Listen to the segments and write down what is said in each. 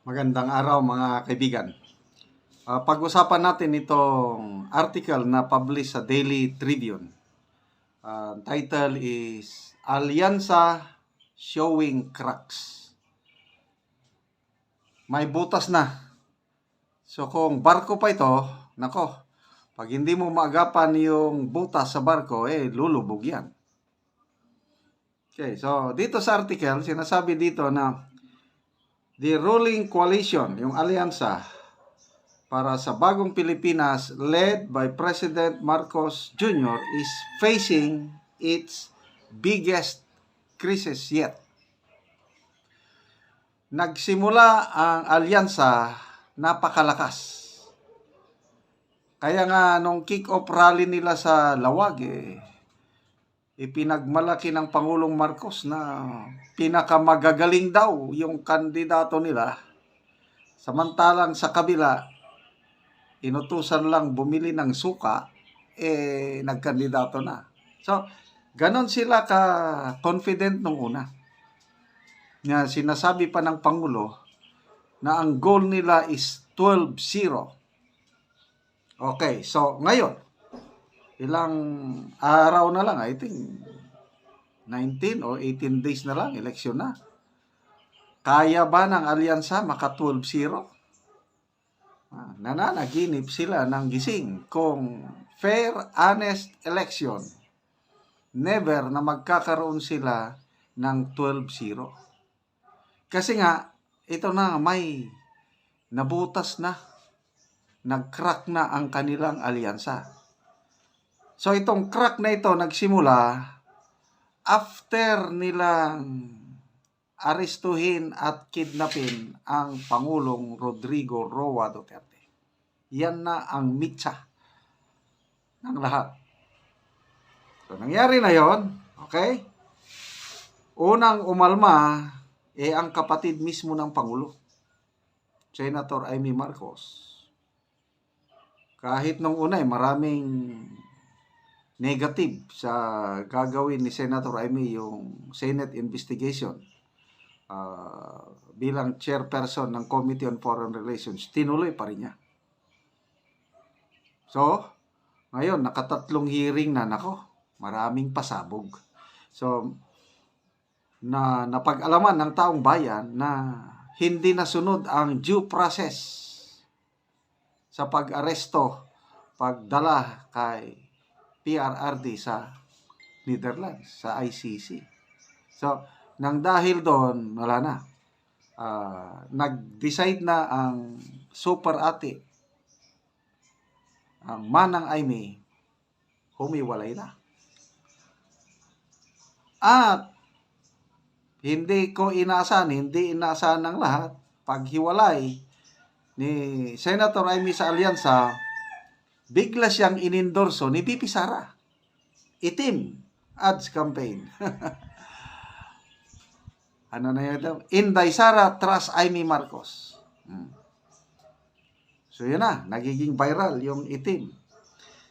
Magandang araw mga kaibigan. Pag-usapan natin itong article na publish sa Daily Tribune. Title is Alyansa Showing Cracks. May butas na. So kung barko pa ito, nako, pag hindi mo maagapan yung butas sa barko, lulubog yan. Okay, so dito sa article, sinasabi dito na the ruling coalition, yung alyansa para sa bagong Pilipinas led by President Marcos Jr. is facing its biggest crisis yet. Nagsimula ang alyansa napakalakas. Kaya nga nung kick-off rally nila sa Lawag, ipinagmalaki ng Pangulong Marcos na pinakamagagaling daw yung kandidato nila. Samantalang sa kabila, inutusan lang bumili ng suka, nagkandidato na. So, ganon sila ka-confident nung una. Na sinasabi pa ng Pangulo na ang goal nila is 12-0. Okay, so ngayon, ilang araw na lang, I think 19 or 18 days na lang, eleksyon na. Kaya ba ng alyansa maka 12-0? Nananaginip sila ng gising kung fair, honest election. Never na magkakaroon sila ng 12-0. Kasi nga, ito na may nabutas na, nag-crack na ang kanilang alyansa. So itong crack na ito nagsimula after nilang arestuhin at kidnapin ang Pangulong Rodrigo Roa Duterte. Yan na ang mitsa ng lahat. So nangyari na yon, okay? Unang umalma ang kapatid mismo ng Pangulo, Senator Amy Marcos. Kahit nung una maraming negative sa gagawin ni Senator Amy yung Senate investigation bilang chairperson ng Committee on Foreign Relations, tinuloy pa rin niya. So, ngayon, nakatatlong hearing na, maraming pasabog. So, napag-alaman ng taong bayan na hindi nasunod ang due process sa pag-aresto, pagdala kay PRRD sa Netherlands, sa ICC. So, nang dahil doon, wala na. Nag-decide na ang super ate, ang Manang Aimee, humiwalay na. At hindi inaasahan ng lahat, paghiwalay ni Senator Aimee sa alyansa, bigla siyang inendorso ni VP Sara. Itim ads campaign. Ano na yun? Inday Sara trust Amy Marcos. So yun na, nagiging viral yung itim.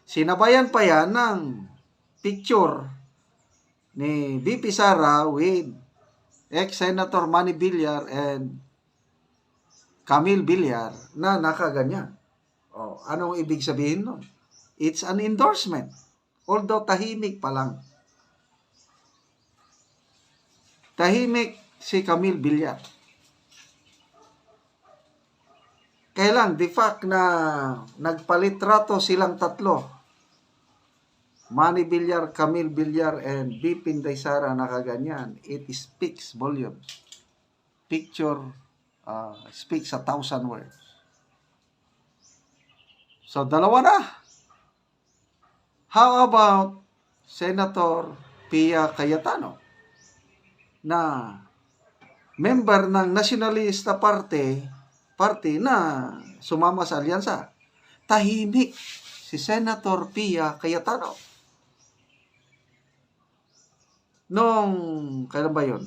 Sinabayan pa yan ng picture ni VP Sara with ex-Senator Manny Villar and Camille Villar na nakaganyan. Anong ibig sabihin nun? It's an endorsement. Although tahimik pa lang. Tahimik si Camille Villar. Kaya lang, the fact na nagpalitrato silang tatlo, Manny Villar, Camille Villar, and VP Inday Sara nakaganyan, it speaks volumes. Picture speaks 1,000 words. So, dalawa na. How about Senator Pia Cayetano na member ng Nationalista Party na sumama sa alyansa? Tahimik si Senator Pia Cayetano. Kailan ba yun?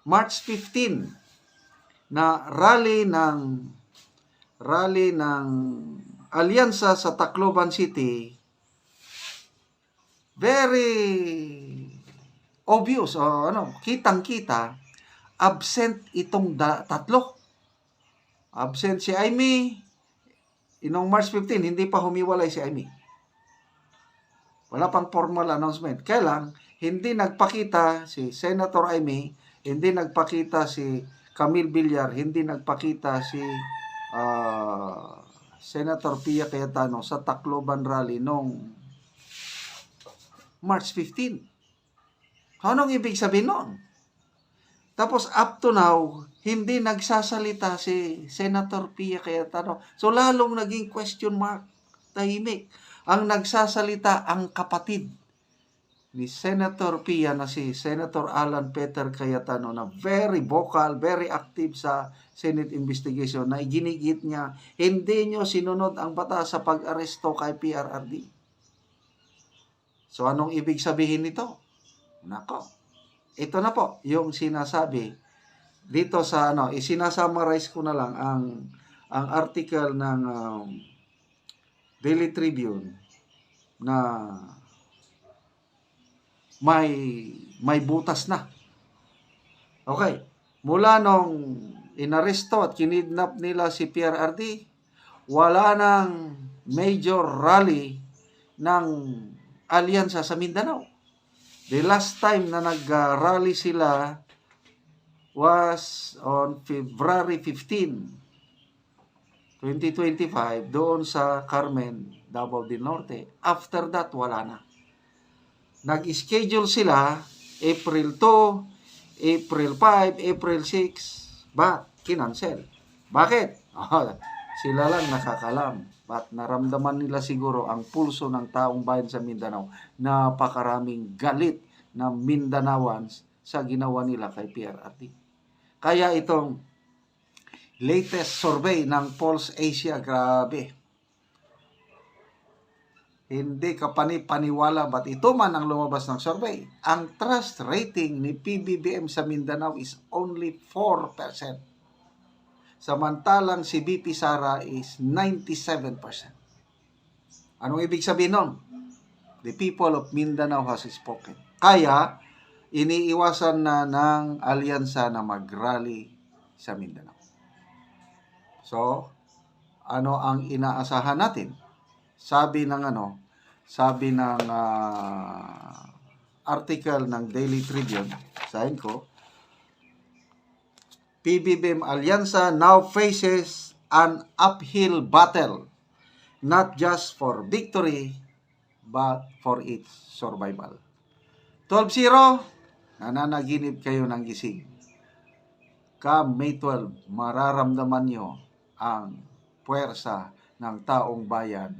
March 15 na rally ng alyansa sa Tacloban City, very obvious, kitang-kita, absent itong tatlo. Absent si Amy. Inong March 15, hindi pa humiwalay si Amy. Wala pang formal announcement. Kaya lang, hindi nagpakita si Senator Amy, hindi nagpakita si Camille Villar, hindi nagpakita si Senator Pia Cayetano sa Tacloban rally noong March 15. Anong ibig sabihin noon? Tapos up to now, hindi nagsasalita si Senator Pia Cayetano. So lalong naging question mark, tahimik. Ang nagsasalita ang kapatid ni Senator Pia na si Senator Alan Peter Cayetano na very vocal, very active sa Senate investigation na ginigit niya, hindi nyo sinunod ang batas sa pag-aresto kay PRRD. So anong ibig sabihin nito? Nako, ito na po yung sinasabi dito sa isinasummarize ko na lang ang article ng Daily Tribune na may butas na. Okay, mula nung inaresto at kinidnap nila si PRRD, wala nang major rally ng alyansa sa Mindanao. The last time na nag-rally sila was on February 15, 2025, doon sa Carmen, Davao del Norte. After that, wala na. Nag-schedule sila April 2, April 5, April 6, but kinancel. Bakit? Sila lang nakakalam. But naramdaman nila siguro ang pulso ng taong bayan sa Mindanao. Napakaraming galit na Mindanawans sa ginawa nila kay PRRD. Kaya itong latest survey ng Pulse Asia, grabe. Hindi ka paniwala, but ito man ang lumabas ng survey. Ang trust rating ni PBBM sa Mindanao is only 4%. Samantalang si BP Sara is 97%. Anong ibig sabihin nun? The people of Mindanao has spoken. Kaya, iniiwasan na ng alyansa na mag-rally sa Mindanao. So, ano ang inaasahan natin? Sabi ng article ng Daily Tribune, sahin ko, PBBM Alyansa now faces an uphill battle, not just for victory, but for its survival. 12-0, nananaginip kayo ng gising. Come May 12, mararamdaman nyo ang puwersa ng taong bayan.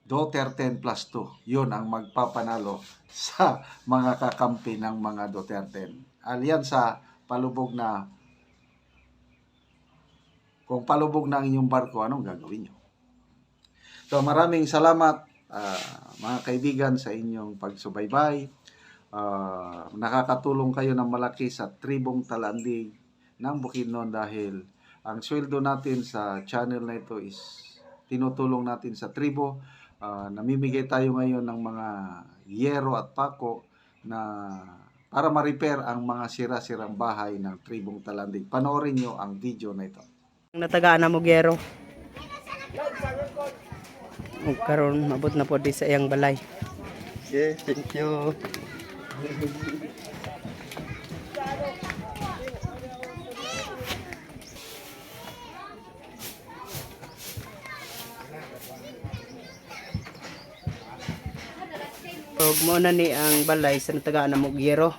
Duterte plus 2, yun ang magpapanalo sa mga kakampi ng mga Duterte. Alyansa, palubog na. Kung palubog na ang inyong barko, anong gagawin nyo? So maraming salamat mga kaibigan sa inyong pagsubaybay. Nakakatulong kayo ng malaki sa Tribong Talandig ng Bukidnon dahil ang sweldo natin sa channel na ito is tinutulong natin sa tribo. Namimigay tayo ngayon ng mga yero at pako na para ma-repair ang mga sira-sirang bahay ng Tribong Talandig. Panoorin nyo ang video na ito. Natagaan na mo gero. Karon mabot na po di sa iyang balay. Yes, thank you. Ug mo na ni ang balay sa natagaan na mo gero.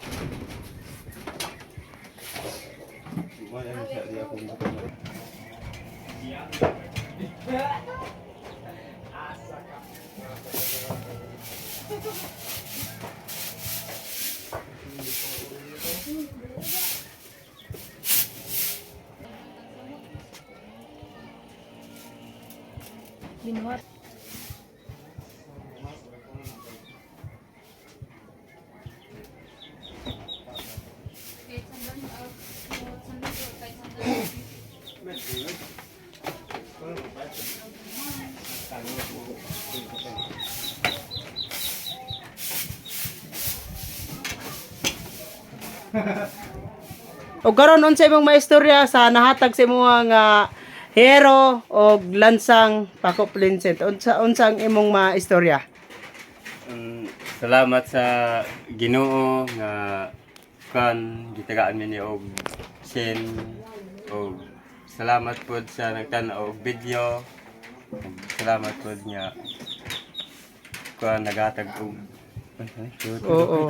Linuhat. O karon unsa imong maistorya sa nahatag sa imong hero o lansang Paco Vincent? Unsa ang imong maistorya? Salamat sa Ginoo nga kan gitagaan mi ni og sin og salamat pod sa nagtan-og video. Salamat pod niya kan nagatag og Oo.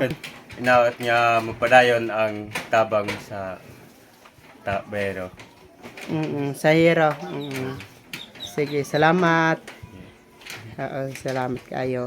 inawat niya mapadayon ang tabang sa tabero. Sa hero. Sige, salamat. Oo, salamat kayo.